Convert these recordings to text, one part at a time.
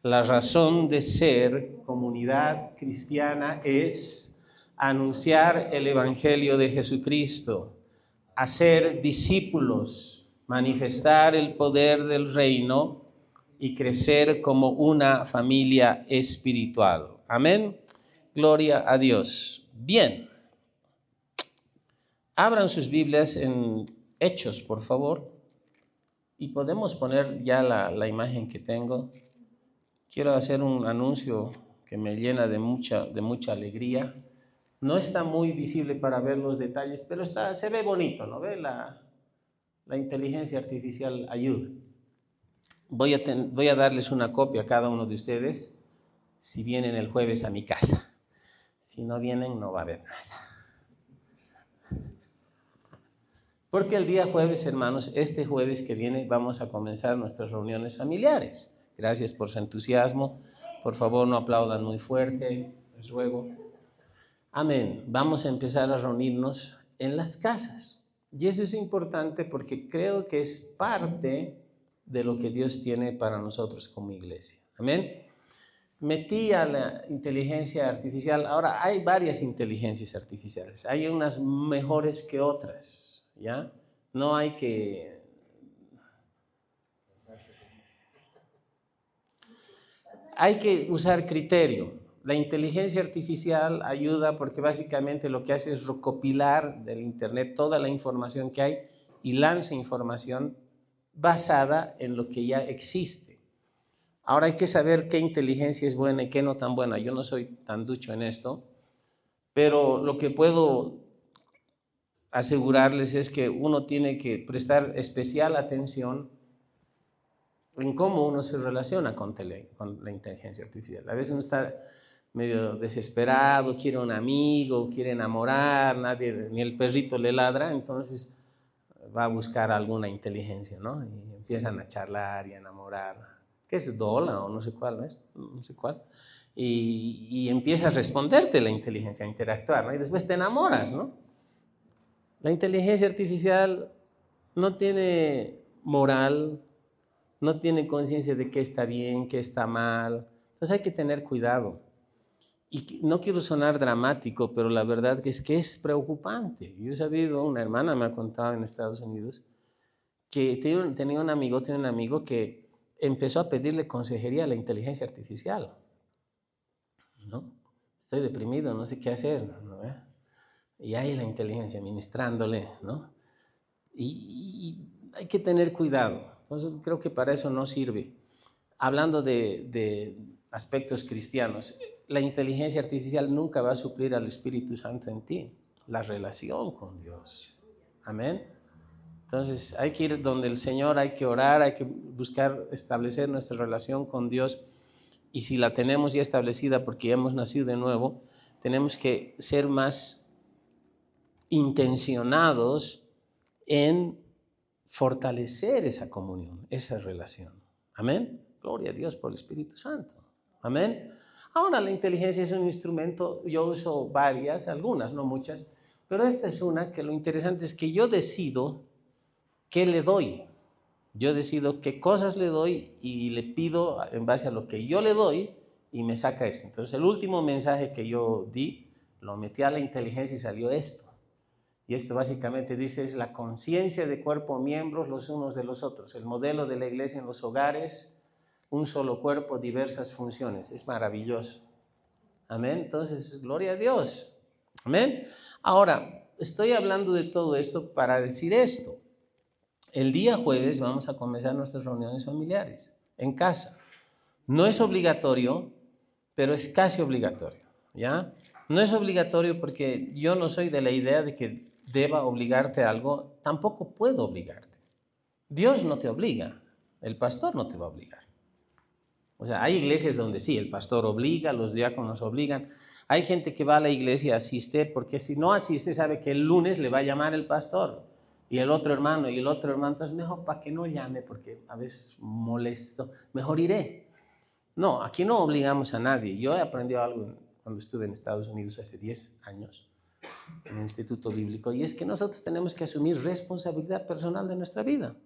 La razón de ser comunidad cristiana es anunciar el Evangelio de Jesucristo, hacer discípulos, manifestar el poder del reino y crecer como una familia espiritual. Amén. Gloria a Dios. Bien. Abran sus Biblias en Hechos, por favor. Y podemos poner ya la imagen que tengo. Quiero hacer un anuncio que me llena de mucha alegría. No está muy visible para ver los detalles, pero se ve bonito, ¿no ve? La inteligencia artificial ayuda. Voy a darles una copia a cada uno de ustedes si vienen el jueves a mi casa. Si no vienen, no va a haber nada. Porque el día jueves, hermanos, este jueves que viene vamos a comenzar nuestras reuniones familiares. Gracias por su entusiasmo. Por favor, no aplaudan muy fuerte, les ruego. Amén. Vamos a empezar a reunirnos en las casas. Y eso es importante porque creo que es parte de lo que Dios tiene para nosotros como iglesia. Amén. Metí a la inteligencia artificial. Ahora, hay varias inteligencias artificiales. Hay unas mejores que otras, ¿ya? No hay que... Hay que usar criterio. La inteligencia artificial ayuda porque básicamente lo que hace es recopilar del internet toda la información que hay y lanza información basada en lo que ya existe. Ahora hay que saber qué inteligencia es buena y qué no tan buena. Yo no soy tan ducho en esto, pero lo que puedo asegurarles es que uno tiene que prestar especial atención en cómo uno se relaciona con la inteligencia artificial. A veces uno está medio desesperado, quiere un amigo, quiere enamorar, ni el perrito le ladra, entonces va a buscar alguna inteligencia, ¿no? Y empiezan a charlar y a enamorar. ¿Qué es Dola o no sé cuál, no es? No sé cuál. Y empieza a responderte la inteligencia, a interactuar, ¿no? Y después te enamoras, ¿no? La inteligencia artificial no tiene moral, no tiene conciencia de qué está bien, qué está mal. Entonces hay que tener cuidado. Y no quiero sonar dramático, pero la verdad que es preocupante. Yo he sabido, una hermana me ha contado en Estados Unidos, que tiene un amigo que empezó a pedirle consejería a la inteligencia artificial, ¿no? Estoy deprimido, no sé qué hacer, ¿no? Y ahí la inteligencia ministrándole, ¿no? Y hay que tener cuidado. Entonces creo que para eso no sirve. Hablando de aspectos cristianos, la inteligencia artificial nunca va a suplir al Espíritu Santo en ti, la relación con Dios. Amén. Entonces hay que ir donde el Señor, hay que orar, hay que buscar establecer nuestra relación con Dios. Y si la tenemos ya establecida porque ya hemos nacido de nuevo, tenemos que ser más intencionados en fortalecer esa comunión, esa relación. Amén. Gloria a Dios por el Espíritu Santo. Amén. Ahora la inteligencia es un instrumento, yo uso varias, algunas, no muchas, pero esta es una que lo interesante es que yo decido qué le doy. Yo decido qué cosas le doy y le pido en base a lo que yo le doy y me saca esto. Entonces el último mensaje que yo di, lo metí a la inteligencia y salió esto. Y esto básicamente dice es la conciencia de cuerpo, miembros los unos de los otros. El modelo de la iglesia en los hogares, un solo cuerpo, diversas funciones. Es maravilloso. Amén. Entonces, gloria a Dios. Amén. Ahora, estoy hablando de todo esto para decir esto. El día jueves vamos a comenzar nuestras reuniones familiares en casa. No es obligatorio, pero es casi obligatorio, ¿ya? No es obligatorio porque yo no soy de la idea de que deba obligarte a algo, tampoco puedo obligarte. Dios no te obliga, el pastor no te va a obligar. O sea, hay iglesias donde sí, el pastor obliga, los diáconos obligan. Hay gente que va a la iglesia a asistir porque si no asiste sabe que el lunes le va a llamar el pastor y el otro hermano, entonces mejor para que no llame porque a veces molesto, mejor iré. No, aquí no obligamos a nadie. Yo he aprendido algo cuando estuve en Estados Unidos hace 10 años en un instituto bíblico y es que nosotros tenemos que asumir responsabilidad personal de nuestra vida.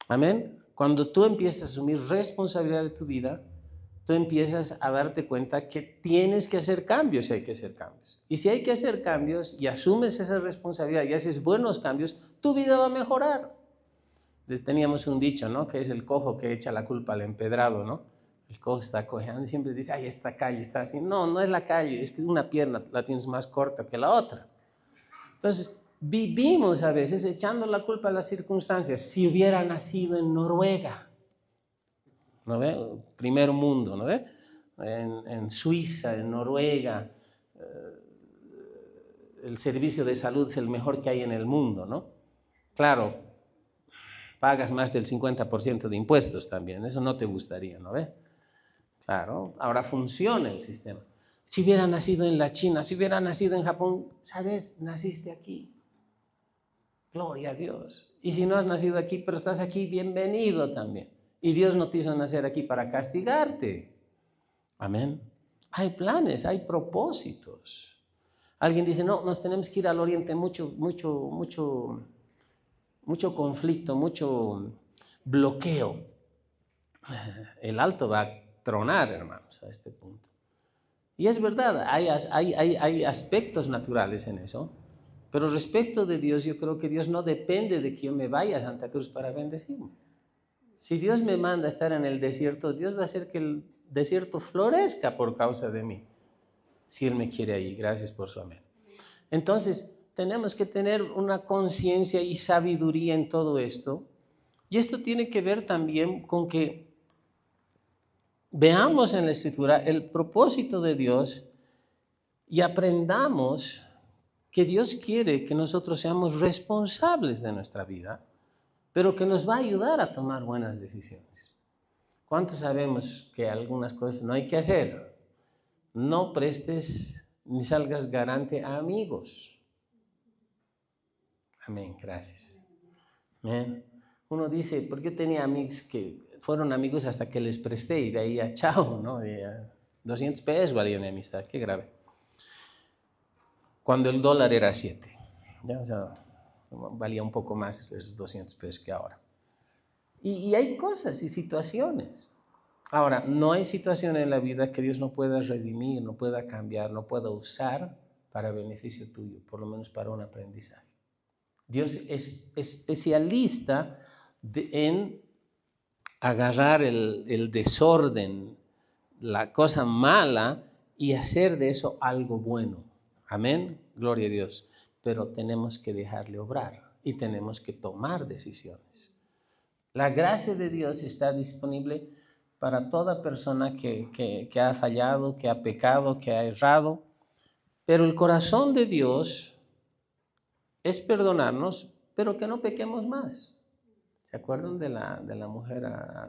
Amén. Cuando tú empiezas a asumir responsabilidad de tu vida, tú empiezas a darte cuenta que tienes que hacer cambios si hay que hacer cambios. Y si hay que hacer cambios y asumes esa responsabilidad y haces buenos cambios, tu vida va a mejorar. Teníamos un dicho, ¿no? Que es el cojo que echa la culpa al empedrado, ¿no? El cojo está cojeando y siempre dice, ay, esta calle está así. No, no es la calle, es que una pierna la tienes más corta que la otra. Entonces, vivimos a veces echando la culpa a las circunstancias. Si hubiera nacido en Noruega, ¿no ve? Primer mundo, ¿no ve? En Suiza, en Noruega, el servicio de salud es el mejor que hay en el mundo, ¿no? Claro, pagas más del 50% de impuestos también, eso no te gustaría, ¿no ve? Claro, ahora funciona el sistema. Si hubiera nacido en la China, si hubiera nacido en Japón, ¿sabes? Naciste aquí. Gloria a Dios. Y si no has nacido aquí, pero estás aquí, bienvenido también. Y Dios no te hizo nacer aquí para castigarte. Amén. Hay planes, hay propósitos. Alguien dice, no, nos tenemos que ir al oriente, mucho conflicto, mucho bloqueo. El alto va a tronar, hermanos, a este punto. Y es verdad, hay aspectos naturales en eso, pero respecto de Dios, yo creo que Dios no depende de que yo me vaya a Santa Cruz para bendecirme. Si Dios me manda a estar en el desierto, Dios va a hacer que el desierto florezca por causa de mí. Si Él me quiere ahí, gracias por su amén. Entonces, tenemos que tener una conciencia y sabiduría en todo esto. Y esto tiene que ver también con que veamos en la Escritura el propósito de Dios y aprendamos que Dios quiere que nosotros seamos responsables de nuestra vida, pero que nos va a ayudar a tomar buenas decisiones. ¿Cuántos sabemos que algunas cosas no hay que hacer? No prestes ni salgas garante a amigos. Amén, gracias. Amén. Uno dice, ¿por qué tenía amigos que fueron amigos hasta que les presté y de ahí a chao, ¿no? Y a 200 pesos valía mi amistad, qué grave. Cuando el dólar era 7, ¿ya? O sea, valía un poco más esos 200 pesos que ahora. Y hay cosas y situaciones. Ahora, no hay situación en la vida que Dios no pueda redimir, no pueda cambiar, no pueda usar para beneficio tuyo, por lo menos para un aprendizaje. Dios es especialista en agarrar el desorden, la cosa mala y hacer de eso algo bueno. Amén, gloria a Dios. Pero tenemos que dejarle obrar y tenemos que tomar decisiones. La gracia de Dios está disponible para toda persona que ha fallado, que ha pecado, que ha errado. Pero el corazón de Dios es perdonarnos, pero que no pequemos más. ¿Se acuerdan de la mujer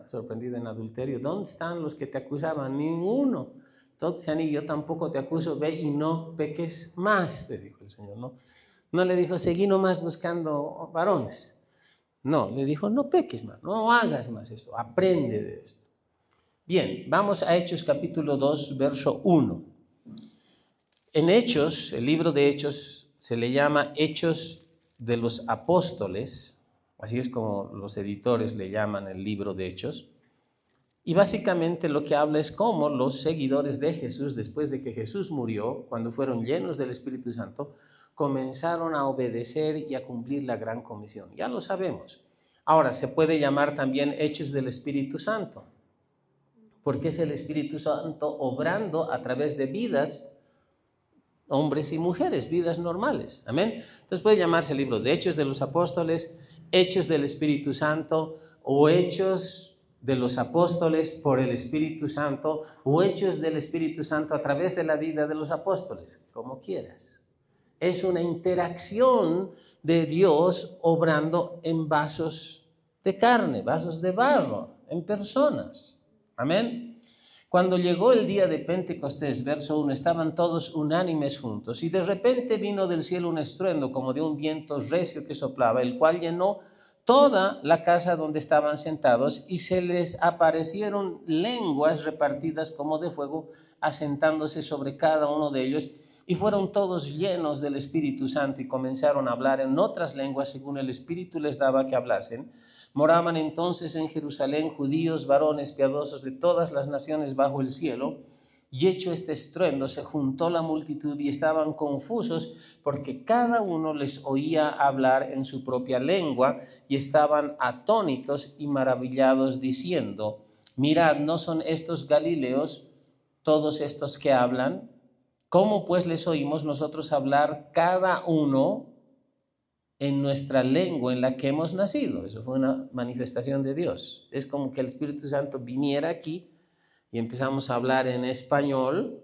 sorprendida en adulterio? ¿Dónde están los que te acusaban? Ninguno. Todos se han ido, yo tampoco te acuso, ve y no peques más, le dijo el Señor, ¿no? No le dijo, seguí nomás buscando varones. No, le dijo, no peques más, no hagas más esto, aprende de esto. Bien, vamos a Hechos capítulo 2, verso 1. En Hechos, el libro de Hechos, se le llama Hechos de los Apóstoles, así es como los editores le llaman el libro de Hechos. Y básicamente lo que habla es cómo los seguidores de Jesús, después de que Jesús murió, cuando fueron llenos del Espíritu Santo, comenzaron a obedecer y a cumplir la gran comisión. Ya lo sabemos. Ahora, se puede llamar también Hechos del Espíritu Santo, porque es el Espíritu Santo obrando a través de vidas, hombres y mujeres, vidas normales. Amén. Entonces puede llamarse el libro de Hechos de los Apóstoles, Hechos del Espíritu Santo, o Hechos de los Apóstoles por el Espíritu Santo, o Hechos del Espíritu Santo a través de la vida de los apóstoles, como quieras. Es una interacción de Dios obrando en vasos de carne, vasos de barro, en personas. Amén. Cuando llegó el día de Pentecostés, verso 1, estaban todos unánimes juntos, y de repente vino del cielo un estruendo como de un viento recio que soplaba, el cual llenó toda la casa donde estaban sentados, y se les aparecieron lenguas repartidas como de fuego, asentándose sobre cada uno de ellos, y fueron todos llenos del Espíritu Santo y comenzaron a hablar en otras lenguas según el Espíritu les daba que hablasen. Moraban entonces en Jerusalén judíos, varones piadosos de todas las naciones bajo el cielo. Y hecho este estruendo, se juntó la multitud y estaban confusos porque cada uno les oía hablar en su propia lengua y estaban atónitos y maravillados diciendo: mirad, ¿no son estos galileos todos estos que hablan? ¿Cómo pues les oímos nosotros hablar cada uno en nuestra lengua en la que hemos nacido? Eso fue una manifestación de Dios. Es como que el Espíritu Santo viniera aquí y empezamos a hablar en español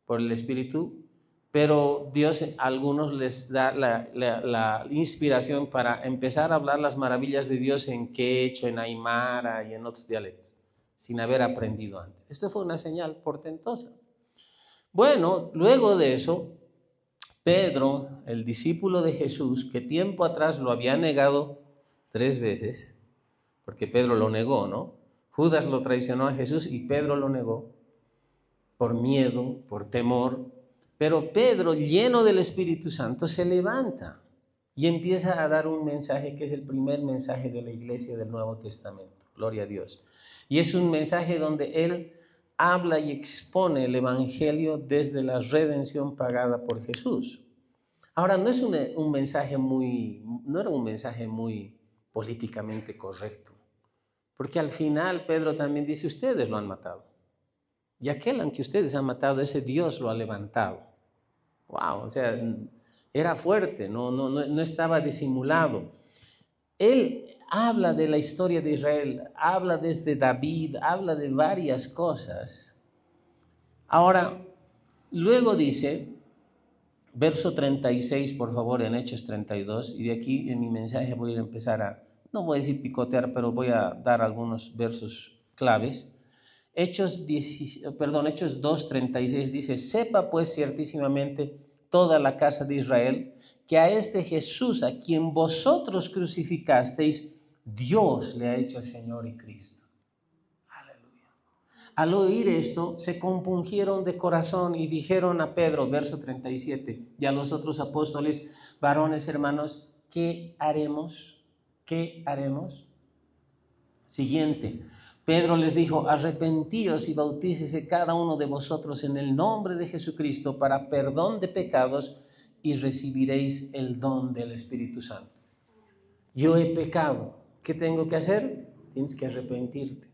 por el Espíritu, pero Dios a algunos les da la inspiración para empezar a hablar las maravillas de Dios en quechua, en aymara y en otros dialectos, sin haber aprendido antes. Esto fue una señal portentosa. Bueno, luego de eso, Pedro, el discípulo de Jesús, que tiempo atrás lo había negado 3 veces, porque Pedro lo negó, ¿no? Judas lo traicionó a Jesús y Pedro lo negó por miedo, por temor. Pero Pedro, lleno del Espíritu Santo, se levanta y empieza a dar un mensaje que es el primer mensaje de la iglesia del Nuevo Testamento. Gloria a Dios. Y es un mensaje donde él habla y expone el Evangelio desde la redención pagada por Jesús. Ahora, no era un mensaje muy políticamente correcto, porque al final Pedro también dice: ustedes lo han matado. Y aquel al que ustedes han matado, ese Dios lo ha levantado. Wow, o sea, era fuerte, no estaba disimulado. Él habla de la historia de Israel, habla desde David, habla de varias cosas. Ahora, luego dice, verso 36, por favor, en Hechos 32, y de aquí en mi mensaje voy a empezar no voy a decir picotear, pero voy a dar algunos versos claves. Hechos 2:36 dice: sepa pues ciertísimamente toda la casa de Israel que a este Jesús a quien vosotros crucificasteis, Dios le ha hecho Señor y Cristo. Aleluya. Al oír esto, se compungieron de corazón y dijeron a Pedro, verso 37, y a los otros apóstoles: varones hermanos, ¿qué haremos? ¿Qué haremos? Siguiente. Pedro les dijo: arrepentíos y bautícese cada uno de vosotros en el nombre de Jesucristo para perdón de pecados y recibiréis el don del Espíritu Santo. Yo he pecado. ¿Qué tengo que hacer? Tienes que arrepentirte.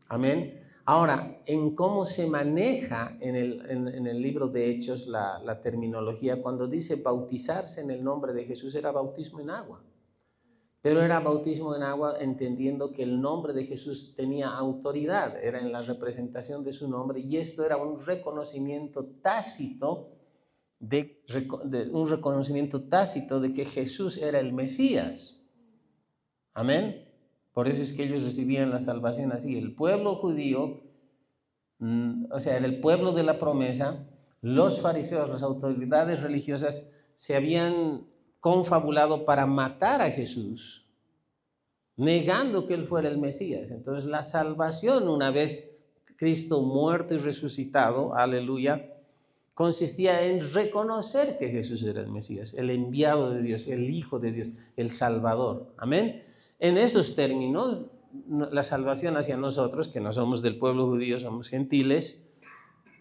Amén. Ahora, en cómo se maneja en el libro de Hechos la terminología, cuando dice bautizarse en el nombre de Jesús, era bautismo en agua. Pero era bautismo en agua entendiendo que el nombre de Jesús tenía autoridad, era en la representación de su nombre, y esto era un reconocimiento tácito de que Jesús era el Mesías. Amén. Por eso es que ellos recibían la salvación así. El pueblo judío, o sea, era el pueblo de la promesa. Los fariseos, las autoridades religiosas, se habían confabulado para matar a Jesús, negando que él fuera el Mesías. Entonces la salvación, una vez Cristo muerto y resucitado, aleluya, consistía en reconocer que Jesús era el Mesías, el enviado de Dios, el Hijo de Dios, el Salvador. Amén. En esos términos, la salvación hacia nosotros, que no somos del pueblo judío, somos gentiles,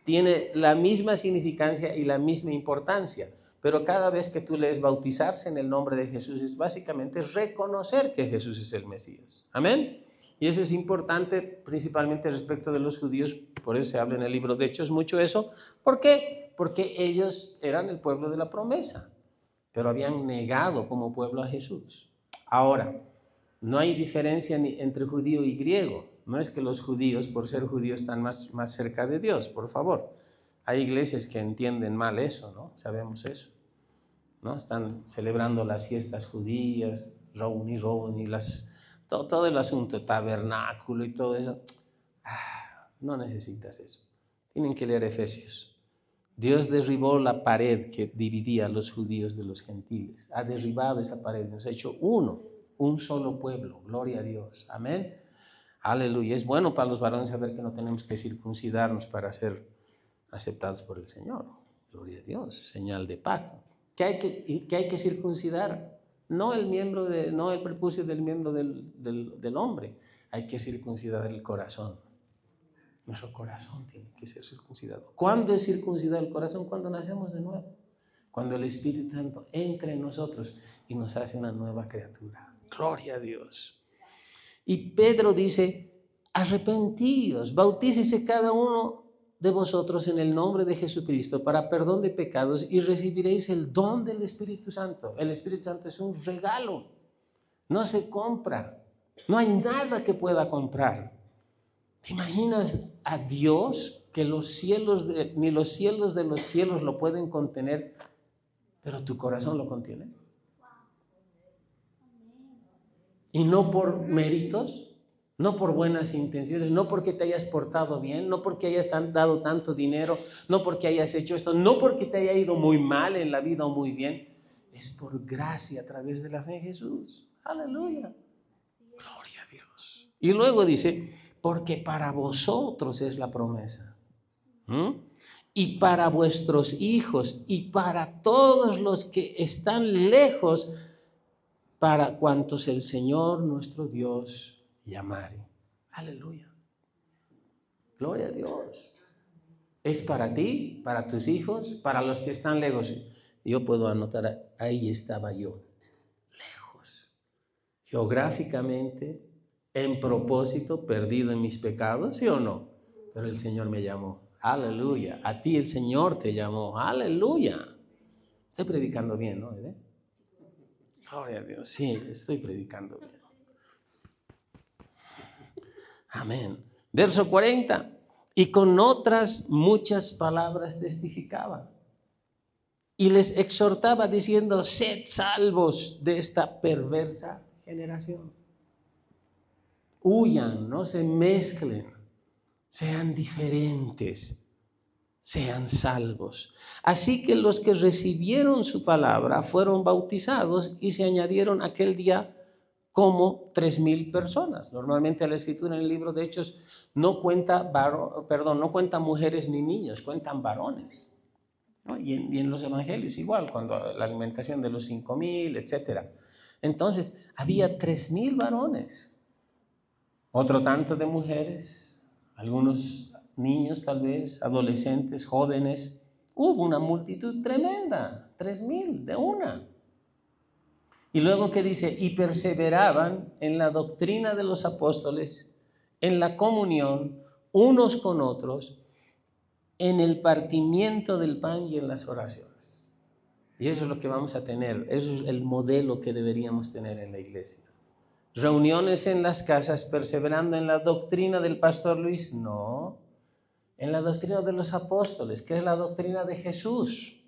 tiene la misma significancia y la misma importancia. Pero cada vez que tú lees bautizarse en el nombre de Jesús, es básicamente reconocer que Jesús es el Mesías. Amén. Y eso es importante principalmente respecto de los judíos, por eso se habla en el libro de Hechos mucho eso. ¿Por qué? Porque ellos eran el pueblo de la promesa, pero habían negado como pueblo a Jesús. Ahora, no hay diferencia entre judío y griego. No es que los judíos, por ser judíos, están más cerca de Dios, por favor. Hay iglesias que entienden mal eso, ¿no? Sabemos eso, ¿no? Están celebrando las fiestas judías, Rouni, todo el asunto, tabernáculo y todo eso. No necesitas eso. Tienen que leer Efesios. Dios derribó la pared que dividía a los judíos de los gentiles. Ha derribado esa pared, nos ha hecho uno, un solo pueblo. Gloria a Dios. Amén. Aleluya. Es bueno para los varones saber que no tenemos que circuncidarnos para ser aceptados por el Señor. Gloria a Dios. Señal de pacto. ¿Qué hay que circuncidar? no no el prepucio del miembro del hombre. Hay que circuncidar el corazón. Nuestro corazón tiene que ser circuncidado. ¿Cuándo es circuncidado el corazón? Cuando nacemos de nuevo. Cuando el Espíritu Santo entra en nosotros y nos hace una nueva criatura. Gloria a Dios. Y Pedro dice, arrepentíos, bautícese cada uno de vosotros en el nombre de Jesucristo para perdón de pecados y recibiréis el don del Espíritu Santo. El Espíritu Santo es un regalo, no se compra, no hay nada que pueda comprar. ¿Te imaginas a Dios que ni los cielos de los cielos lo pueden contener, pero tu corazón lo contiene? Y no por méritos, no por buenas intenciones, no porque te hayas portado bien, no porque hayas dado tanto dinero, no porque hayas hecho esto, no porque te haya ido muy mal en la vida o muy bien. Es por gracia a través de la fe en Jesús. Aleluya. Gloria a Dios. Y luego dice, porque para vosotros es la promesa. Y para vuestros hijos y para todos los que están lejos, para cuantos el Señor nuestro Dios llamare. Aleluya. Gloria a Dios. Es para ti, para tus hijos, para los que están lejos. Yo puedo anotar, ahí estaba yo, lejos. Geográficamente, en propósito, perdido en mis pecados, ¿sí o no? Pero el Señor me llamó. Aleluya. A ti el Señor te llamó. Aleluya. Estoy predicando bien, ¿no? Gloria a Dios. Sí, estoy predicando bien. Amén. Verso 40. Y con otras muchas palabras testificaba. Y les exhortaba diciendo, sed salvos de esta perversa generación. Huyan, no se mezclen, sean diferentes, sean salvos. Así que los que recibieron su palabra fueron bautizados y se añadieron aquel día como 3,000 personas. Normalmente la escritura en el libro de Hechos no cuenta mujeres ni niños, cuentan varones, ¿no? Y en los evangelios igual, cuando la alimentación de los 5,000, etc. Entonces, había 3,000 varones. Otro tanto de mujeres, algunos niños tal vez, adolescentes, jóvenes. Hubo una multitud tremenda, 3,000 de una. Y luego que dice, y perseveraban en la doctrina de los apóstoles, en la comunión unos con otros, en el partimiento del pan y en las oraciones. Y eso es lo que vamos a tener, eso es el modelo que deberíamos tener en la iglesia. ¿Reuniones en las casas perseverando en la doctrina del pastor Luis? No, en la doctrina de los apóstoles, que es la doctrina de Jesús,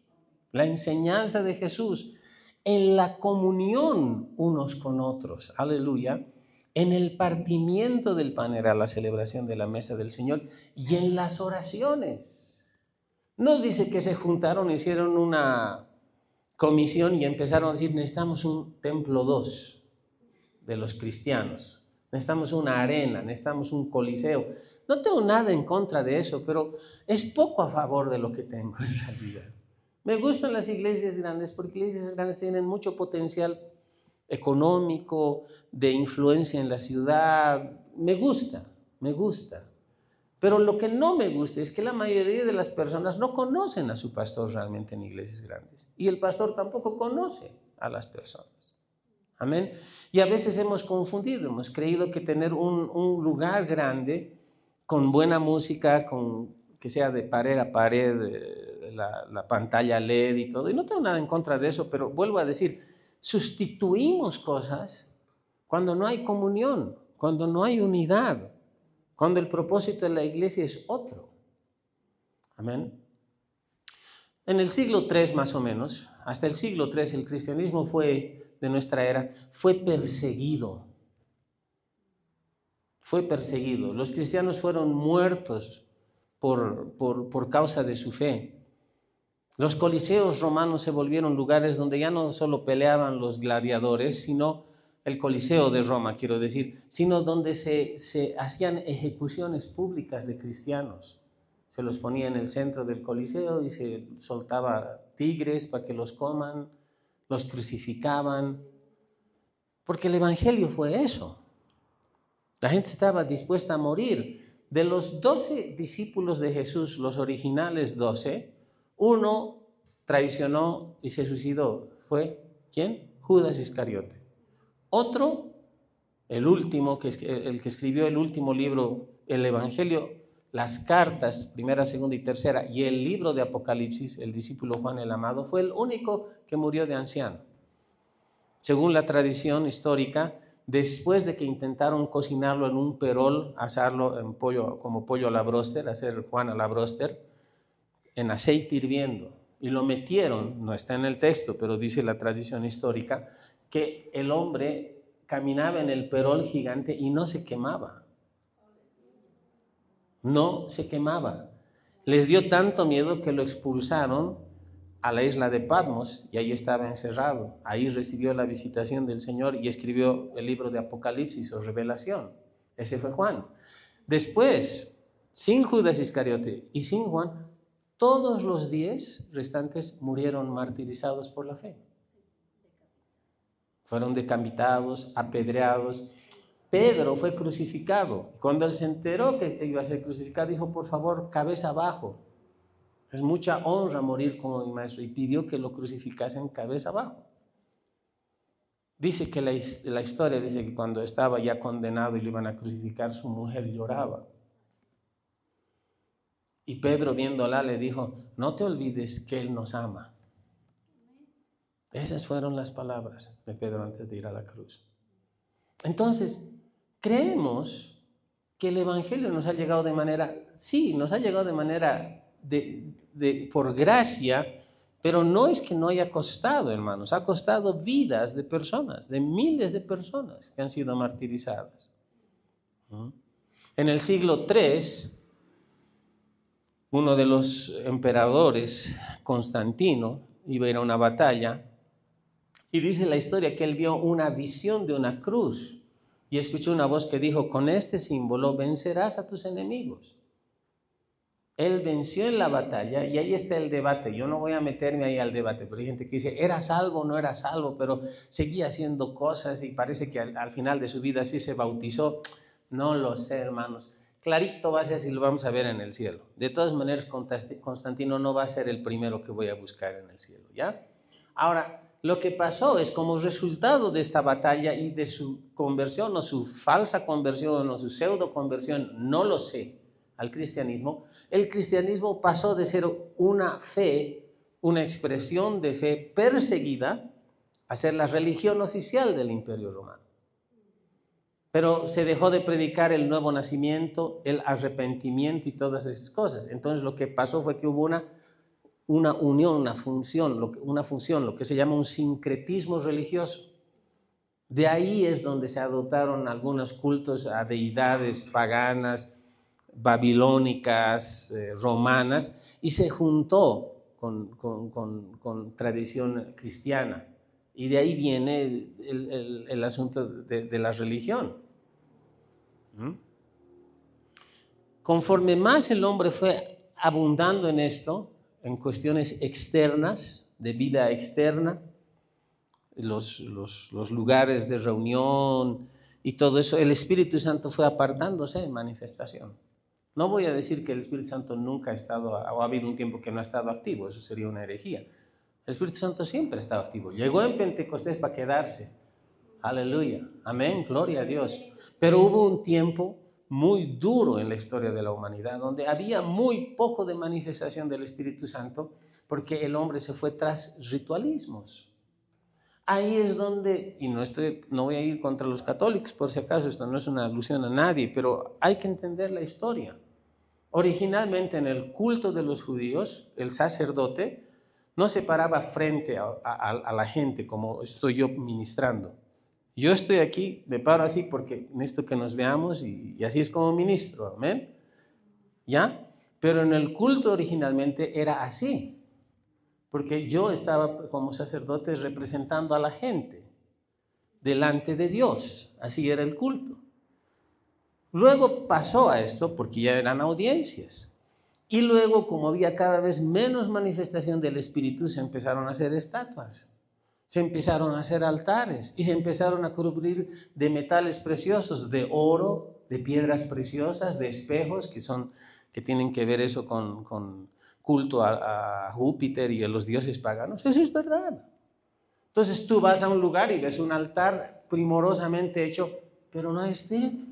la enseñanza de Jesús, en la comunión unos con otros, aleluya, en el partimiento del pan, era la celebración de la mesa del Señor, y en las oraciones. No dice que se juntaron, hicieron una comisión y empezaron a decir, necesitamos un templo 2 de los cristianos, necesitamos una arena, necesitamos un coliseo. No tengo nada en contra de eso, pero es poco a favor de lo que tengo en realidad. Me gustan las iglesias grandes porque las iglesias grandes tienen mucho potencial económico, de influencia en la ciudad. Me gusta. Pero lo que no me gusta es que la mayoría de las personas no conocen a su pastor realmente en iglesias grandes. Y el pastor tampoco conoce a las personas. Amén. Y a veces hemos confundido, hemos creído que tener un lugar grande, con buena música, que sea de pared a pared, la pantalla LED y todo, y no tengo nada en contra de eso, pero vuelvo a decir, sustituimos cosas cuando no hay comunión, cuando no hay unidad, cuando el propósito de la iglesia es otro. Amén. En el siglo III más o menos, hasta el siglo III, el cristianismo de nuestra era, fue perseguido. Los cristianos fueron muertos por causa de su fe. Los coliseos romanos se volvieron lugares donde ya no solo peleaban los gladiadores, sino el Coliseo de Roma, quiero decir, sino donde se hacían ejecuciones públicas de cristianos. Se los ponía en el centro del Coliseo y se soltaba tigres para que los coman, los crucificaban. Porque el Evangelio fue eso. La gente estaba dispuesta a morir. De los 12 discípulos de Jesús, los originales 12, uno traicionó y se suicidó. ¿Fue quién? Judas Iscariote. Otro, el último, el que escribió el último libro, el Evangelio, las cartas, primera, segunda y tercera, y el libro de Apocalipsis, el discípulo Juan el Amado, fue el único que murió de anciano. Según la tradición histórica, después de que intentaron cocinarlo en un perol, asarlo en pollo, como pollo a la bróster, hacer Juan a la bróster, en aceite hirviendo, y lo metieron, no está en el texto, pero dice la tradición histórica, que el hombre caminaba en el perol gigante y no se quemaba. No se quemaba. Les dio tanto miedo que lo expulsaron a la isla de Patmos y ahí estaba encerrado. Ahí recibió la visitación del Señor y escribió el libro de Apocalipsis o Revelación. Ese fue Juan. Después, sin Judas Iscariote y sin Juan, todos los 10 restantes murieron martirizados por la fe. Fueron decapitados, apedreados. Pedro fue crucificado. Cuando él se enteró que iba a ser crucificado, dijo, por favor, cabeza abajo. Es mucha honra morir como mi maestro. Y pidió que lo crucificasen cabeza abajo. Dice que la historia dice que cuando estaba ya condenado y lo iban a crucificar, su mujer lloraba. Y Pedro, viéndola, le dijo, no te olvides que Él nos ama. Esas fueron las palabras de Pedro antes de ir a la cruz. Entonces, creemos que el Evangelio nos ha llegado de manera, sí, nos ha llegado de manera por gracia, pero no es que no haya costado, hermanos, ha costado vidas de personas, de miles de personas que han sido martirizadas. En el siglo III, uno de los emperadores, Constantino, iba a ir a una batalla y dice la historia que él vio una visión de una cruz y escuchó una voz que dijo, con este símbolo vencerás a tus enemigos. Él venció en la batalla y ahí está el debate. Yo no voy a meterme ahí al debate, pero hay gente que dice, era salvo o no era salvo, pero seguía haciendo cosas y parece que al final de su vida sí se bautizó. No lo sé, hermanos. Clarito va a ser si lo vamos a ver en el cielo. De todas maneras, Constantino no va a ser el primero que voy a buscar en el cielo, ¿ya? Ahora, lo que pasó es como resultado de esta batalla y de su conversión o su falsa conversión o su pseudo conversión, no lo sé, al cristianismo, el cristianismo pasó de ser una fe, una expresión de fe perseguida, a ser la religión oficial del Imperio Romano. Pero se dejó de predicar el nuevo nacimiento, el arrepentimiento y todas esas cosas. Entonces lo que pasó fue que hubo una unión, una función, lo que se llama un sincretismo religioso. De ahí es donde se adoptaron algunos cultos a deidades paganas, babilónicas, romanas, y se juntó con tradición cristiana. Y de ahí viene el asunto de la religión. Conforme más el hombre fue abundando en esto, en cuestiones externas, de vida externa, los lugares de reunión y todo eso, el Espíritu Santo fue apartándose en manifestación. No voy a decir que el Espíritu Santo nunca ha estado, o ha habido un tiempo que no ha estado activo, eso sería una herejía. El Espíritu Santo siempre ha estado activo. Llegó en Pentecostés para quedarse. Aleluya. Amén. Gloria a Dios. Pero hubo un tiempo muy duro en la historia de la humanidad, donde había muy poco de manifestación del Espíritu Santo, porque el hombre se fue tras ritualismos. Ahí es donde, y no voy a ir contra los católicos, por si acaso, esto no es una alusión a nadie, pero hay que entender la historia. Originalmente en el culto de los judíos, el sacerdote no se paraba frente a la gente como estoy yo ministrando. Yo estoy aquí, me paro así porque necesito que nos veamos y así es como ministro, amén. ¿Ya? Pero en el culto originalmente era así, porque yo estaba como sacerdote representando a la gente delante de Dios, así era el culto. Luego pasó a esto porque ya eran audiencias. Y luego, como había cada vez menos manifestación del Espíritu, se empezaron a hacer estatuas. Se empezaron a hacer altares y se empezaron a cubrir de metales preciosos, de oro, de piedras preciosas, de espejos que tienen que ver eso con culto a Júpiter y a los dioses paganos. Eso es verdad. Entonces tú vas a un lugar y ves un altar primorosamente hecho, pero no hay espíritu.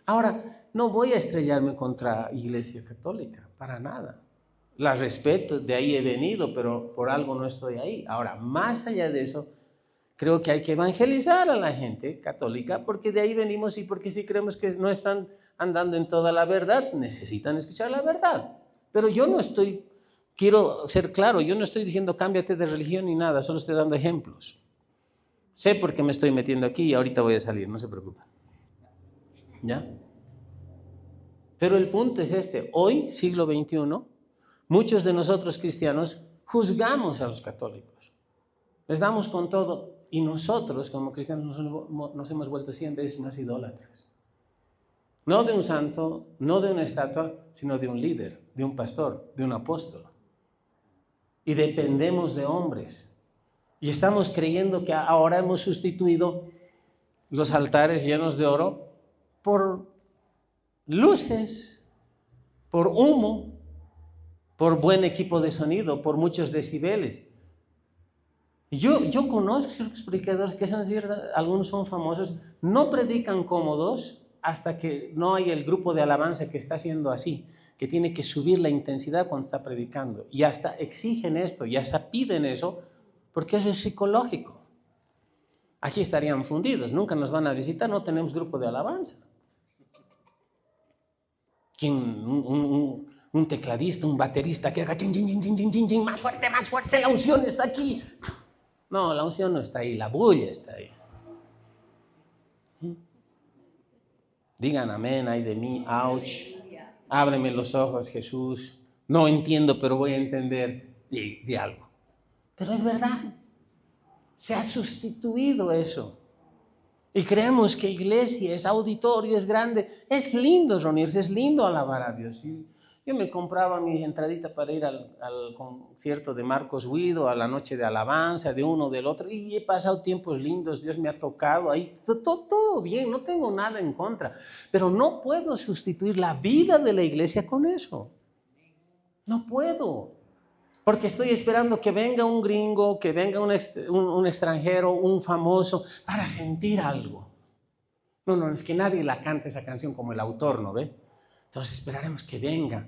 Ahora, no voy a estrellarme contra Iglesia Católica, para nada. La respeto, de ahí he venido, pero por algo no estoy ahí. Ahora, más allá de eso, creo que hay que evangelizar a la gente católica, porque de ahí venimos y porque si creemos que no están andando en toda la verdad, necesitan escuchar la verdad. Pero quiero ser claro, yo no estoy diciendo cámbiate de religión ni nada, solo estoy dando ejemplos. Sé por qué me estoy metiendo aquí y ahorita voy a salir, no se preocupen. ¿Ya? Pero el punto es este, hoy, siglo XXI, muchos de nosotros cristianos juzgamos a los católicos. Les damos con todo y nosotros como cristianos nos hemos vuelto 100 veces más idólatras. No de un santo, no de una estatua, sino de un líder, de un pastor, de un apóstol. Y dependemos de hombres. Y estamos creyendo que ahora hemos sustituido los altares llenos de oro por luces, por humo, por buen equipo de sonido, por muchos decibeles. Yo conozco ciertos predicadores que son ciertos, algunos son famosos, no predican cómodos hasta que no hay el grupo de alabanza que está haciendo así, que tiene que subir la intensidad cuando está predicando. Y hasta exigen esto, y hasta piden eso, porque eso es psicológico. Aquí estarían fundidos, nunca nos van a visitar, no tenemos grupo de alabanza. Un tecladista, un baterista que haga chin, chin, chin, chin, chin, chin, más fuerte, la unción está aquí. No, la unción no está ahí, la bulla está ahí. Digan amén, ay de mí, ouch. Ábreme los ojos, Jesús. No entiendo, pero voy a entender de algo. Pero es verdad. Se ha sustituido eso. Y creemos que iglesia es auditorio, es grande. Es lindo reunirse, es lindo alabar a Dios. Yo me compraba mi entradita para ir al concierto de Marcos Guido, a la noche de alabanza, de uno, del otro, y he pasado tiempos lindos, Dios me ha tocado ahí, todo bien, no tengo nada en contra, pero no puedo sustituir la vida de la iglesia con eso. No puedo, porque estoy esperando que venga un gringo, que venga un extranjero, un famoso, para sentir algo. No, es que nadie la canta esa canción como el autor, ¿no ve? Entonces esperaremos que venga.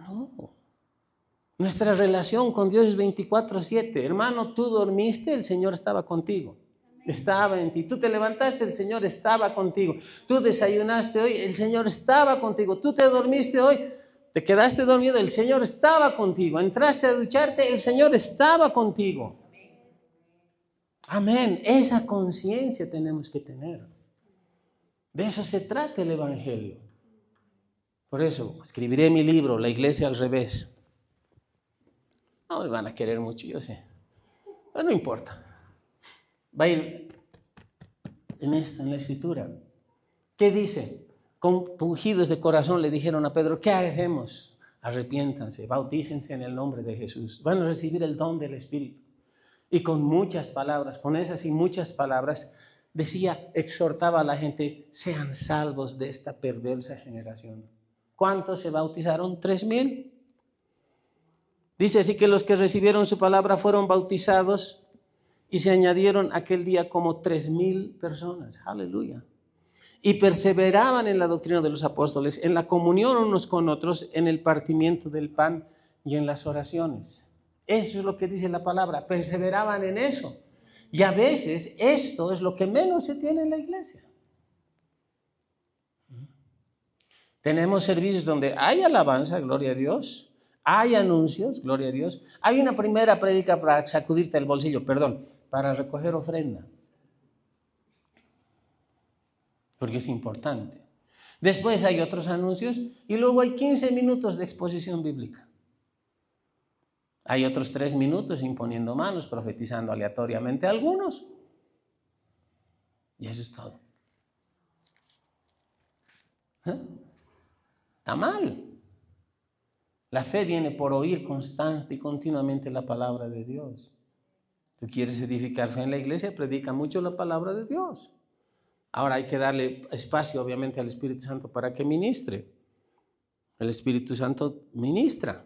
No. Nuestra relación con Dios es 24/7. Hermano, tú dormiste, el Señor estaba contigo. Estaba en ti. Tú te levantaste, el Señor estaba contigo. Tú desayunaste hoy, el Señor estaba contigo. Tú te dormiste hoy, te quedaste dormido, el Señor estaba contigo. Entraste a ducharte, el Señor estaba contigo. Amén. Esa conciencia tenemos que tener. De eso se trata el Evangelio. Por eso, escribiré mi libro, La Iglesia al Revés. No me van a querer mucho, yo sé. Pero no importa. Va a ir en esto, en la Escritura. ¿Qué dice? Compungidos de corazón le dijeron a Pedro, ¿qué hacemos? Arrepiéntanse, bautícense en el nombre de Jesús. Van a recibir el don del Espíritu. Y con muchas palabras, con esas y muchas palabras, exhortaba a la gente, sean salvos de esta perversa generación. ¿Cuántos se bautizaron? 3,000. Dice así que los que recibieron su palabra fueron bautizados y se añadieron aquel día como 3,000 personas. Aleluya. Y perseveraban en la doctrina de los apóstoles, en la comunión unos con otros, en el partimiento del pan y en las oraciones. Eso es lo que dice la palabra, perseveraban en eso. Y a veces esto es lo que menos se tiene en la iglesia. Tenemos servicios donde hay alabanza, gloria a Dios. Hay anuncios, gloria a Dios. Hay una primera prédica para sacudirte el bolsillo, para recoger ofrenda. Porque es importante. Después hay otros anuncios y luego hay 15 minutos de exposición bíblica. Hay otros 3 minutos imponiendo manos, profetizando aleatoriamente a algunos. Y eso es todo. Está mal. La fe viene por oír constante y continuamente la palabra de Dios. Tú quieres edificar fe en la iglesia, predica mucho la palabra de Dios. Ahora hay que darle espacio, obviamente, al Espíritu Santo para que ministre. El Espíritu Santo ministra.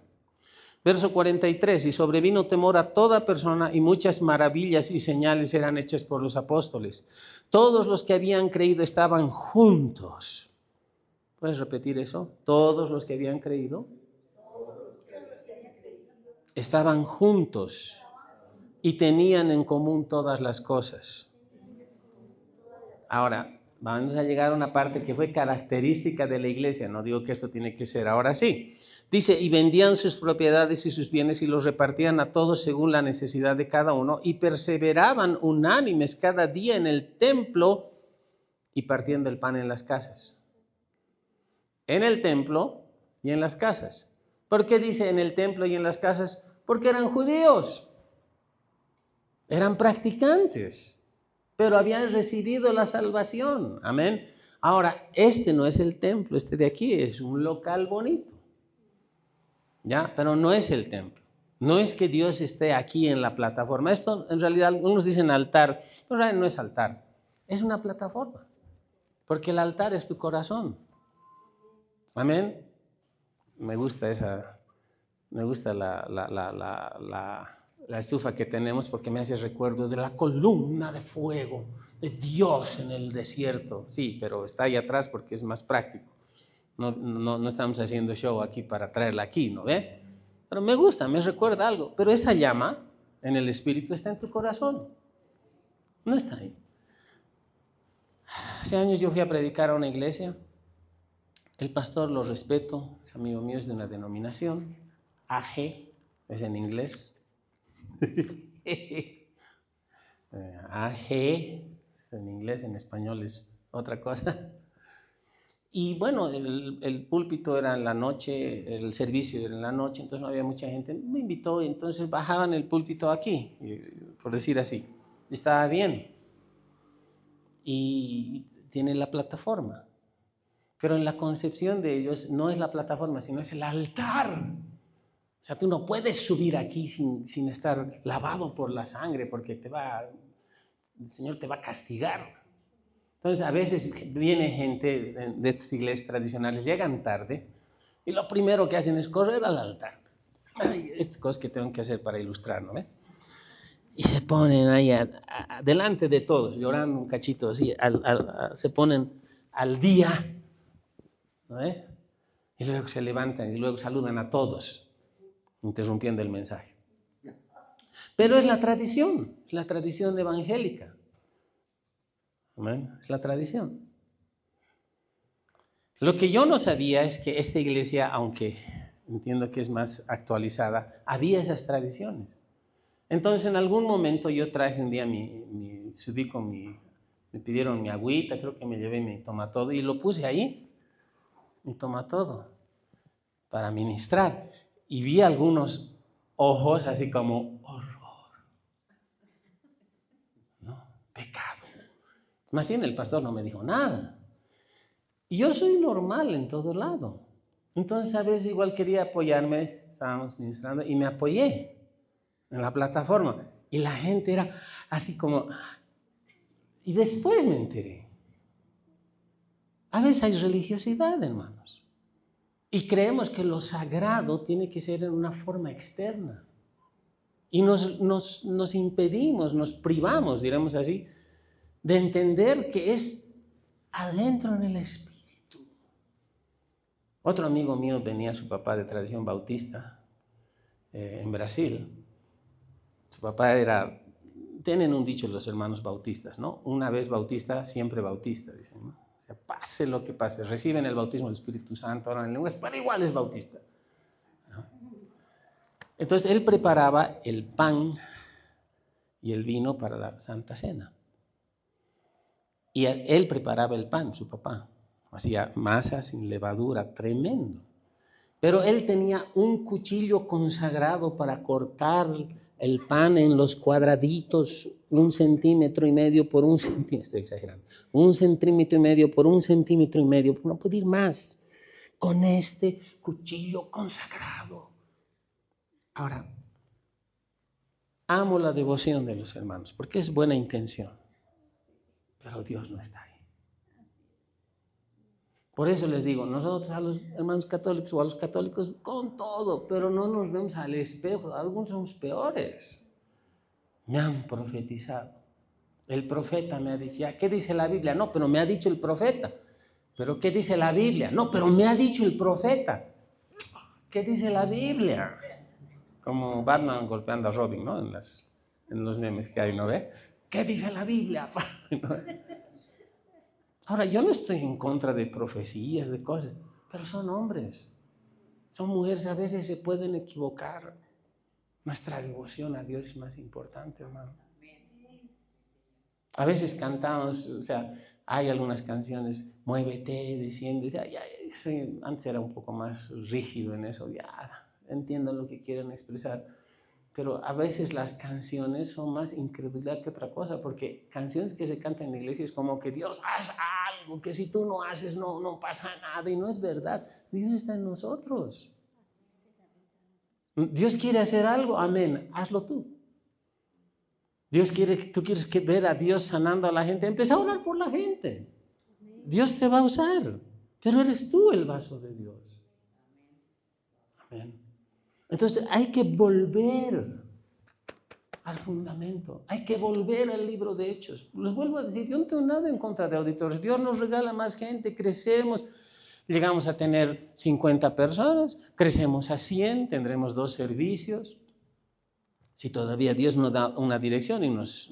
Verso 43, y sobrevino temor a toda persona y muchas maravillas y señales eran hechas por los apóstoles. Todos los que habían creído estaban juntos. ¿Puedes repetir eso? Todos los que habían creído estaban juntos y tenían en común todas las cosas. Ahora, vamos a llegar a una parte que fue característica de la iglesia. No digo que esto tiene que ser ahora sí. Dice, y vendían sus propiedades y sus bienes y los repartían a todos según la necesidad de cada uno y perseveraban unánimes cada día en el templo y partiendo el pan en las casas. En el templo y en las casas. ¿Por qué dice en el templo y en las casas? Porque eran judíos, eran practicantes, pero habían recibido la salvación. Amén. Ahora, este no es el templo, este de aquí es un local bonito. ¿Ya? Pero no es el templo. No es que Dios esté aquí en la plataforma. Esto en realidad algunos dicen altar, pero en realidad no es altar. Es una plataforma. Porque el altar es tu corazón. Amén. Me gusta la estufa que tenemos porque me hace recuerdo de la columna de fuego de Dios en el desierto. Sí, pero está ahí atrás porque es más práctico. No estamos haciendo show aquí para traerla aquí, ¿no ve? Pero me gusta, me recuerda algo. Pero esa llama en el espíritu está en tu corazón. No está ahí. Hace años yo fui a predicar a una iglesia. El pastor, lo respeto, es amigo mío, es de una denominación. AG, es en inglés. AG, es en inglés, en español es otra cosa. Y bueno, el púlpito era en la noche, el servicio era en la noche, entonces no había mucha gente. Me invitó y entonces bajaban el púlpito aquí, por decir así. Estaba bien. Y tiene la plataforma. Pero en la concepción de ellos no es la plataforma, sino es el altar. O sea, tú no puedes subir aquí sin estar lavado por la sangre, porque el Señor te va a castigar. Entonces, a veces viene gente de estas iglesias tradicionales, llegan tarde, y lo primero que hacen es correr al altar. Estas cosas que tengo que hacer para ilustrar, ¿no? Y se ponen ahí delante de todos, llorando un cachito así, se ponen al día, ¿no? Y luego se levantan y luego saludan a todos, interrumpiendo el mensaje. Pero es la tradición evangélica. ¿Amén? Es la tradición. Lo que yo no sabía es que esta iglesia, aunque entiendo que es más actualizada, había esas tradiciones. Entonces, en algún momento yo traje un día me pidieron mi agüita, creo que me llevé mi tomatodo y lo puse ahí, mi tomatodo, para ministrar. Y vi algunos ojos así como, horror, ¿no? Pecado. Más bien el pastor no me dijo nada. Y yo soy normal en todo lado. Entonces a veces igual quería apoyarme, estábamos ministrando y me apoyé en la plataforma. Y la gente era así como... Y después me enteré. A veces hay religiosidad, hermanos. Y creemos que lo sagrado tiene que ser en una forma externa. Y nos impedimos, nos privamos, diremos así, de entender que es adentro en el espíritu. Otro amigo mío venía, su papá de tradición bautista, en Brasil. Su papá tienen un dicho los hermanos bautistas, ¿no? Una vez bautista, siempre bautista, dicen, ¿no? O sea, pase lo que pase, reciben el bautismo del Espíritu Santo, ahora en lenguas, pero igual es bautista, ¿no? Entonces él preparaba el pan y el vino para la Santa Cena. Y él preparaba el pan, su papá. Hacía masa sin levadura, tremendo. Pero él tenía un cuchillo consagrado para cortar el pan en los cuadraditos, 1,5 centímetros por 1 centímetro, estoy exagerando, 1,5 centímetros por 1,5 centímetros, no puede ir más, con este cuchillo consagrado. Ahora, amo la devoción de los hermanos, porque es buena intención, pero Dios no está ahí. Por eso les digo, nosotros a los hermanos católicos o a los católicos con todo, pero no nos vemos al espejo, algunos somos peores. Me han profetizado. El profeta me ha dicho, ya, ¿qué dice la Biblia? No, pero me ha dicho el profeta. ¿Pero qué dice la Biblia? No, pero me ha dicho el profeta. ¿Qué dice la Biblia? Como Batman golpeando a Robin, ¿no? En los memes que hay, ¿no ve? ¿Qué dice la Biblia? Ahora, yo no estoy en contra de profecías, de cosas, pero son hombres, son mujeres, a veces se pueden equivocar. Nuestra devoción a Dios es más importante, hermano. A veces cantamos, o sea, hay algunas canciones, muévete, desciende, o sea, antes era un poco más rígido en eso, ya entiendo lo que quieren expresar, pero a veces las canciones son más incredulidad que otra cosa, porque canciones que se cantan en la iglesia es como que Dios, haz algo, que si tú no haces no pasa nada, y no es verdad. Dios está en nosotros. Dios quiere hacer algo, amén, hazlo tú. Tú quieres ver a Dios sanando a la gente, empieza a orar por la gente. Dios te va a usar, pero eres tú el vaso de Dios. Amén. Entonces hay que volver al fundamento, hay que volver al libro de Hechos. Les vuelvo a decir, yo no tengo nada en contra de auditores. Dios nos regala más gente, crecemos, llegamos a tener 50 personas, crecemos a 100, tendremos 2 servicios. Si todavía Dios nos da una dirección y nos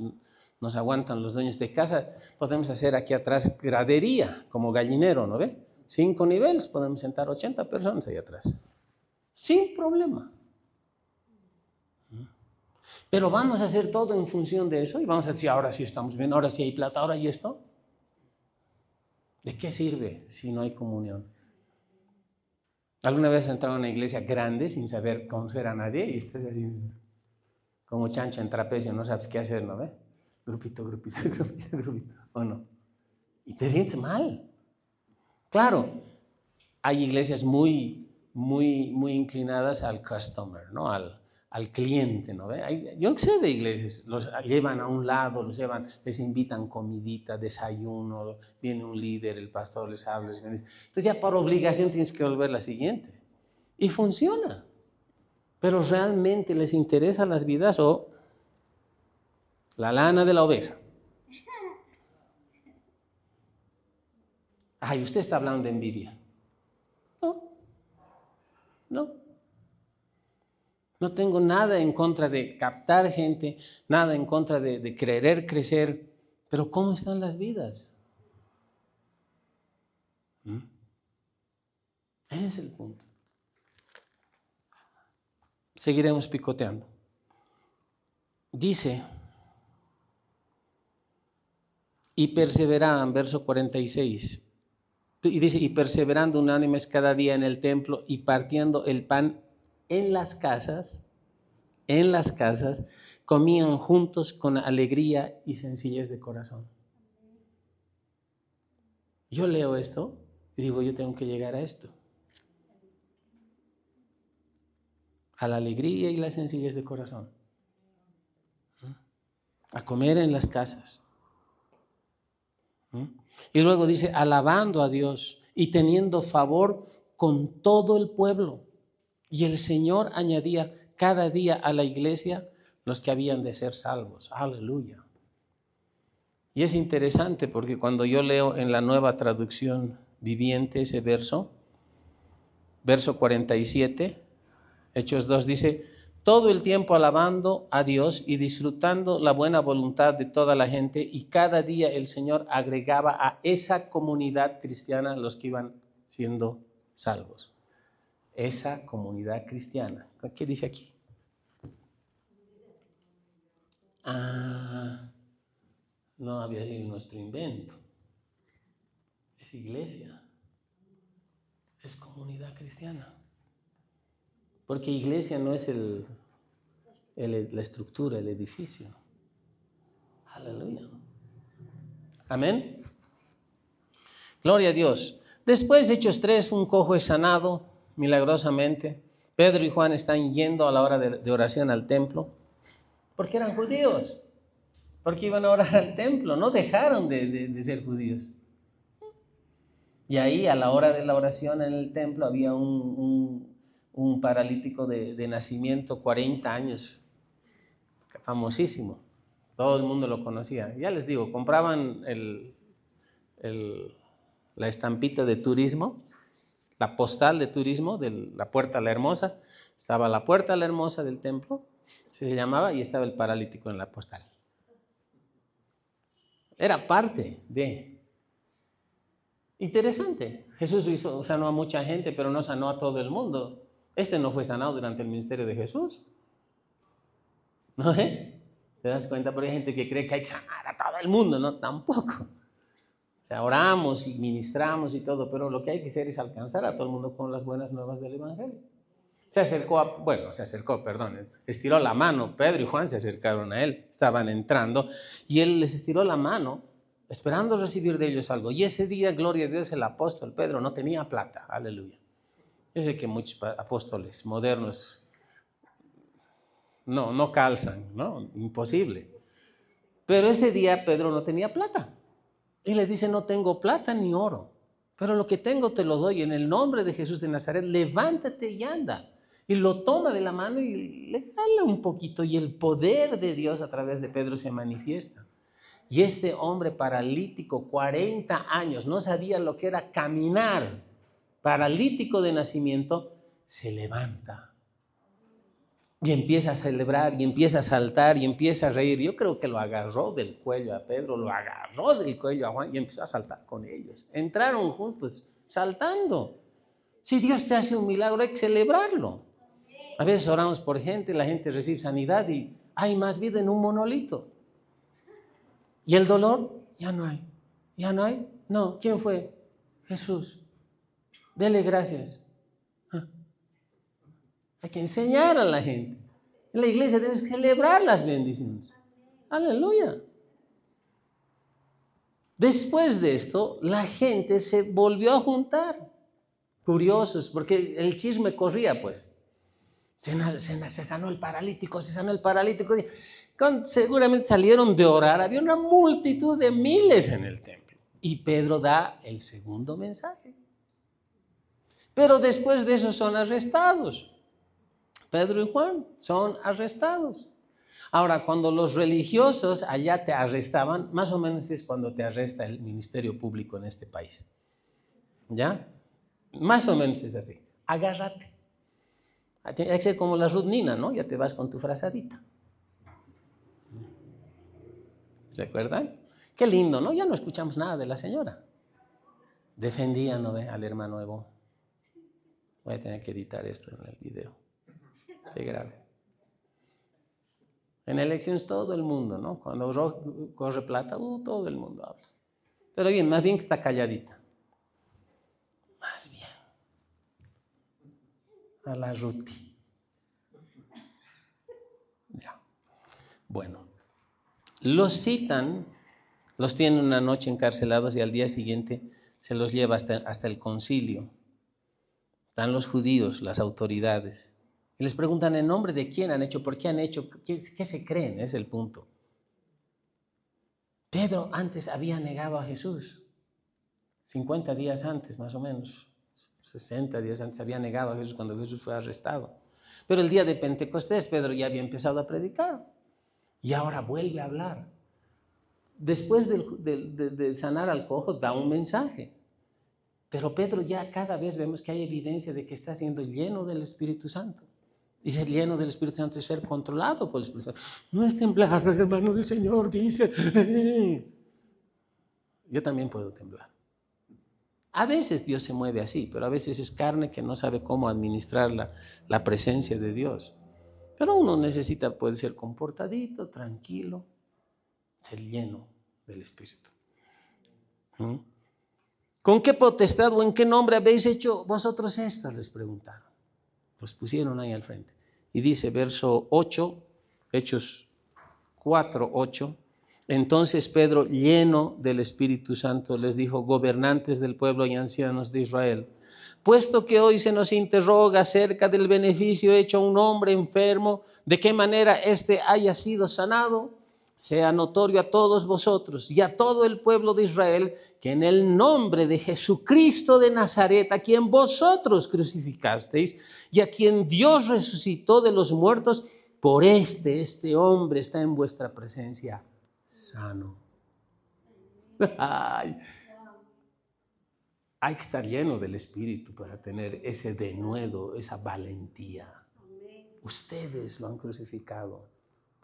aguantan los dueños de casa, podemos hacer aquí atrás gradería, como gallinero, ¿no ve? 5 niveles, podemos sentar 80 personas ahí atrás, sin problema. Pero vamos a hacer todo en función de eso y vamos a decir, ahora sí estamos bien, ahora sí hay plata, ahora y esto. ¿De qué sirve si no hay comunión? ¿Alguna vez has entrado a una iglesia grande sin saber conocer a nadie y estás así como chancho en trapecio, no sabes qué hacer, ¿no ve? Grupito, ¿o no? Y te sientes mal. Claro, hay iglesias muy inclinadas al customer, ¿no? Al cliente, ¿no ve? Yo sé de iglesias, los llevan a un lado, les invitan comidita, desayuno, viene un líder, el pastor les habla, entonces ya por obligación tienes que volver la siguiente. Y funciona. Pero ¿realmente les interesan las vidas o la lana de la oveja? Ay, usted está hablando de envidia. No tengo nada en contra de captar gente, nada en contra de querer crecer, pero ¿cómo están las vidas? Ese es el punto. Seguiremos picoteando. Dice, y perseveraban, verso 46, y dice, y perseverando unánimes cada día en el templo y partiendo el pan en las casas, comían juntos con alegría y sencillez de corazón. Yo leo esto y digo, yo tengo que llegar a esto. A la alegría y la sencillez de corazón. A comer en las casas. Y luego dice, alabando a Dios y teniendo favor con todo el pueblo. Y el Señor añadía cada día a la iglesia los que habían de ser salvos. Aleluya. Y es interesante porque cuando yo leo en la Nueva Traducción Viviente ese verso 47, Hechos 2 dice, todo el tiempo alabando a Dios y disfrutando la buena voluntad de toda la gente, y cada día el Señor agregaba a esa comunidad cristiana los que iban siendo salvos. Esa comunidad cristiana. ¿Qué dice aquí? No había sido nuestro invento. Es iglesia. Es comunidad cristiana. Porque iglesia no es la estructura, el edificio. Aleluya. Amén. Gloria a Dios. Después, Hechos 3, un cojo es sanado milagrosamente. Pedro y Juan están yendo a la hora de oración al templo. Porque eran judíos, porque iban a orar al templo, no dejaron de ser judíos. Y ahí a la hora de la oración en el templo había un paralítico de nacimiento, 40 años, famosísimo, todo el mundo lo conocía. Ya les digo, compraban la estampita de turismo, la postal de turismo de la Puerta La Hermosa. Estaba la Puerta La Hermosa del templo, se llamaba, y estaba el paralítico en la postal. Era parte de... Interesante. Jesús sanó a mucha gente, pero no sanó a todo el mundo. Este no fue sanado durante el ministerio de Jesús. ¿No? ¿Te das cuenta? Pero hay gente que cree que hay que sanar a todo el mundo. No, tampoco. O sea, oramos y ministramos y todo, pero lo que hay que hacer es alcanzar a todo el mundo con las buenas nuevas del Evangelio. Estiró la mano. Pedro y Juan se acercaron a él. Estaban entrando y él les estiró la mano, esperando recibir de ellos algo. Y ese día, gloria a Dios, el apóstol Pedro no tenía plata. Aleluya. Yo sé que muchos apóstoles modernos no calzan, ¿no? Imposible. Pero ese día Pedro no tenía plata. Y le dice, no tengo plata ni oro, pero lo que tengo te lo doy. En el nombre de Jesús de Nazaret, levántate y anda. Y lo toma de la mano y le jala un poquito. Y el poder de Dios a través de Pedro se manifiesta. Y este hombre paralítico, 40 años, no sabía lo que era caminar, paralítico de nacimiento, se levanta. Y empieza a celebrar, y empieza a saltar, y empieza a reír. Yo creo que lo agarró del cuello a Pedro, lo agarró del cuello a Juan, y empezó a saltar con ellos. Entraron juntos, saltando. Si Dios te hace un milagro, hay que celebrarlo. A veces oramos por gente, la gente recibe sanidad, y hay más vida en un monolito. ¿Y el dolor? Ya no hay. ¿Ya no hay? No. ¿Quién fue? Jesús. Dele gracias. Hay que enseñar a la gente. En la iglesia tienes que celebrar las bendiciones. Aleluya. Después de esto, la gente se volvió a juntar. Curiosos, porque el chisme corría, pues. Se sanó el paralítico, se sanó el paralítico. Seguramente salieron de orar. Había una multitud de miles en el templo. Y Pedro da el segundo mensaje. Pero después de eso son arrestados. Pedro y Juan son arrestados. Ahora, cuando los religiosos allá te arrestaban, más o menos es cuando te arresta el ministerio público en este país. ¿Ya? Más o menos es así. Agárrate. Hay que ser como la Ruth Nina, ¿no? Ya te vas con tu frazadita. ¿Se acuerdan? Qué lindo, ¿no? Ya no escuchamos nada de la señora. Defendían, ¿no? Al hermano Evo. Voy a tener que editar esto en el video. Qué grave. En elecciones todo el mundo, ¿no? Cuando corre plata, todo el mundo habla. Pero bien, más bien que está calladita. Más bien. A la Ruti. Ya. Bueno. Los citan, los tienen una noche encarcelados y al día siguiente se los lleva hasta el concilio. Están los judíos, las autoridades. Y les preguntan en nombre de quién han hecho, por qué han hecho, qué se creen, es el punto. Pedro antes había negado a Jesús, 50 días antes más o menos, 60 días antes había negado a Jesús cuando Jesús fue arrestado. Pero el día de Pentecostés Pedro ya había empezado a predicar y ahora vuelve a hablar. Después de sanar al cojo da un mensaje. Pero Pedro ya cada vez vemos que hay evidencia de que está siendo lleno del Espíritu Santo. Y ser lleno del Espíritu Santo es ser controlado por el Espíritu Santo. No es temblar, hermano del Señor, dice. Yo también puedo temblar. A veces Dios se mueve así, pero a veces es carne que no sabe cómo administrar la presencia de Dios. Pero uno necesita, puede ser comportadito, tranquilo, ser lleno del Espíritu. ¿Con qué potestad o en qué nombre habéis hecho vosotros esto? Les preguntaron. Los pusieron ahí al frente. Y dice, verso 8, Hechos 4, 8. Entonces Pedro, lleno del Espíritu Santo, les dijo, gobernantes del pueblo y ancianos de Israel, puesto que hoy se nos interroga acerca del beneficio hecho a un hombre enfermo, de qué manera éste haya sido sanado, sea notorio a todos vosotros y a todo el pueblo de Israel que en el nombre de Jesucristo de Nazaret, a quien vosotros crucificasteis y a quien Dios resucitó de los muertos, por este hombre está en vuestra presencia sano. Ay, hay que estar lleno del Espíritu para tener ese denuedo, esa valentía. Ustedes lo han crucificado,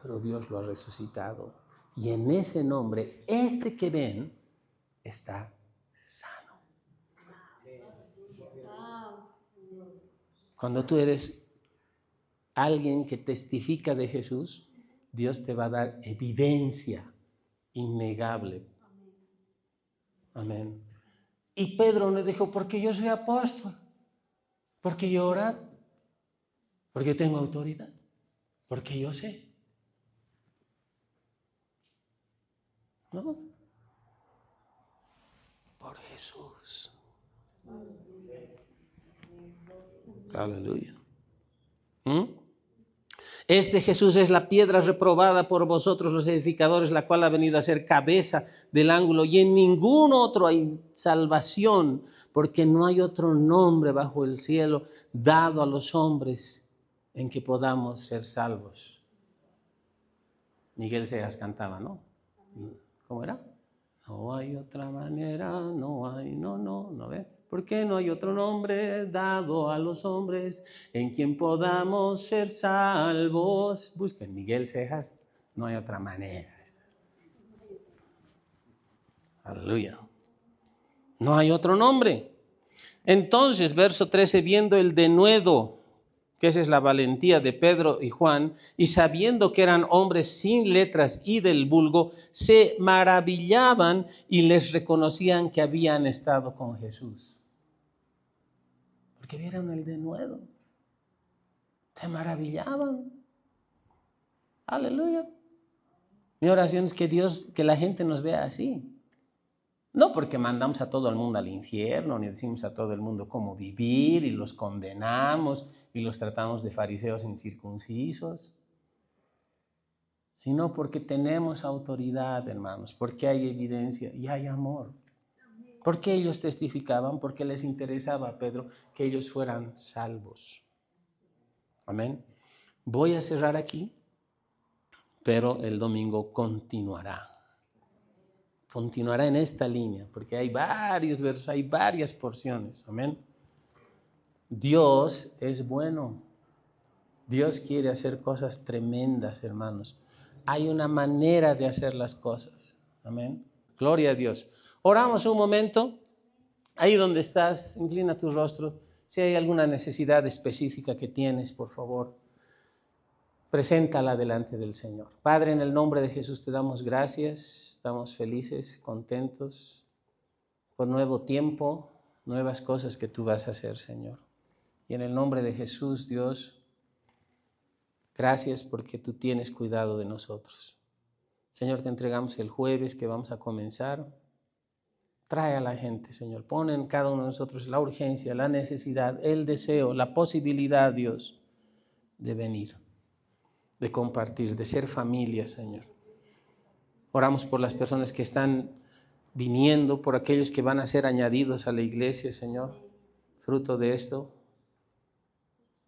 pero Dios lo ha resucitado. Y en ese nombre, este que ven está sano. Cuando tú eres alguien que testifica de Jesús, Dios te va a dar evidencia innegable. Amén. Y Pedro le dijo, porque yo soy apóstol, porque yo he orado, porque tengo autoridad, porque yo sé. ¿No? Por Jesús. Aleluya. Este Jesús es la piedra reprobada por vosotros los edificadores, la cual ha venido a ser cabeza del ángulo, y en ningún otro hay salvación, porque no hay otro nombre bajo el cielo dado a los hombres en que podamos ser salvos. Miguel Seas cantaba, ¿no? ¿Cómo era? No hay otra manera, no ve. ¿Por qué no hay otro nombre dado a los hombres en quien podamos ser salvos? Busquen Miguel Cejas, no hay otra manera. Aleluya. No hay otro nombre. Entonces, verso 13, viendo el denuedo, que esa es la valentía de Pedro y Juan, y sabiendo que eran hombres sin letras y del vulgo, se maravillaban y les reconocían que habían estado con Jesús. Porque vieron el denuedo. Se maravillaban. Aleluya. Mi oración es que la gente nos vea así. No porque mandamos a todo el mundo al infierno, ni decimos a todo el mundo cómo vivir, y los condenamos, y los tratamos de fariseos incircuncisos, sino porque tenemos autoridad, hermanos, porque hay evidencia y hay amor. Porque ellos testificaban, porque les interesaba a Pedro que ellos fueran salvos. Amén. Voy a cerrar aquí, pero el domingo continuará. Continuará en esta línea, porque hay varios versos, hay varias porciones. Amén. Dios es bueno. Dios quiere hacer cosas tremendas, hermanos. Hay una manera de hacer las cosas. Amén. Gloria a Dios. Oramos un momento. Ahí donde estás, inclina tu rostro. Si hay alguna necesidad específica que tienes, por favor, preséntala delante del Señor. Padre, en el nombre de Jesús te damos gracias. Estamos felices, contentos por nuevo tiempo, nuevas cosas que tú vas a hacer, Señor. Y en el nombre de Jesús, Dios, gracias porque tú tienes cuidado de nosotros. Señor, te entregamos el jueves que vamos a comenzar. Trae a la gente, Señor. Pon en cada uno de nosotros la urgencia, la necesidad, el deseo, la posibilidad, Dios, de venir, de compartir, de ser familia, Señor. Oramos por las personas que están viniendo, por aquellos que van a ser añadidos a la iglesia, Señor, fruto de esto.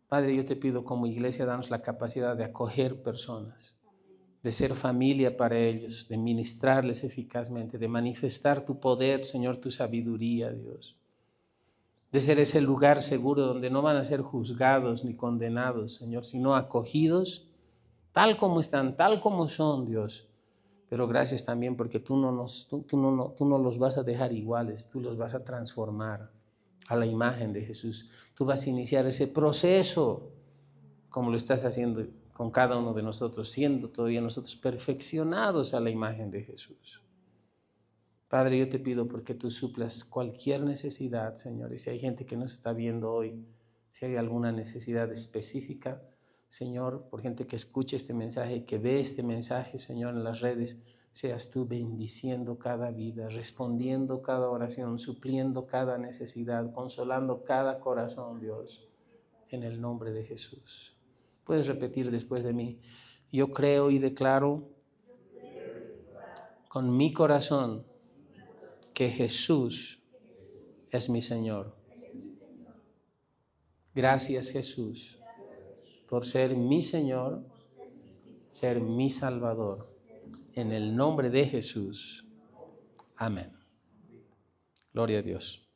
Padre, yo te pido como iglesia, danos la capacidad de acoger personas, de ser familia para ellos, de ministrarles eficazmente, de manifestar tu poder, Señor, tu sabiduría, Dios. De ser ese lugar seguro donde no van a ser juzgados ni condenados, Señor, sino acogidos tal como están, tal como son, Dios. Pero gracias también porque tú no los vas a dejar iguales, tú los vas a transformar a la imagen de Jesús. Tú vas a iniciar ese proceso como lo estás haciendo con cada uno de nosotros, siendo todavía nosotros perfeccionados a la imagen de Jesús. Padre, yo te pido porque tú suplas cualquier necesidad, Señor, y si hay gente que nos está viendo hoy, si hay alguna necesidad específica, Señor, por gente que escuche este mensaje, que ve este mensaje, Señor, en las redes, seas tú bendiciendo cada vida, respondiendo cada oración, supliendo cada necesidad, consolando cada corazón, Dios, en el nombre de Jesús. Puedes repetir después de mí: yo creo y declaro con mi corazón que Jesús es mi Señor. Gracias, Jesús, por ser mi Señor, ser mi Salvador. En el nombre de Jesús. Amén. Gloria a Dios.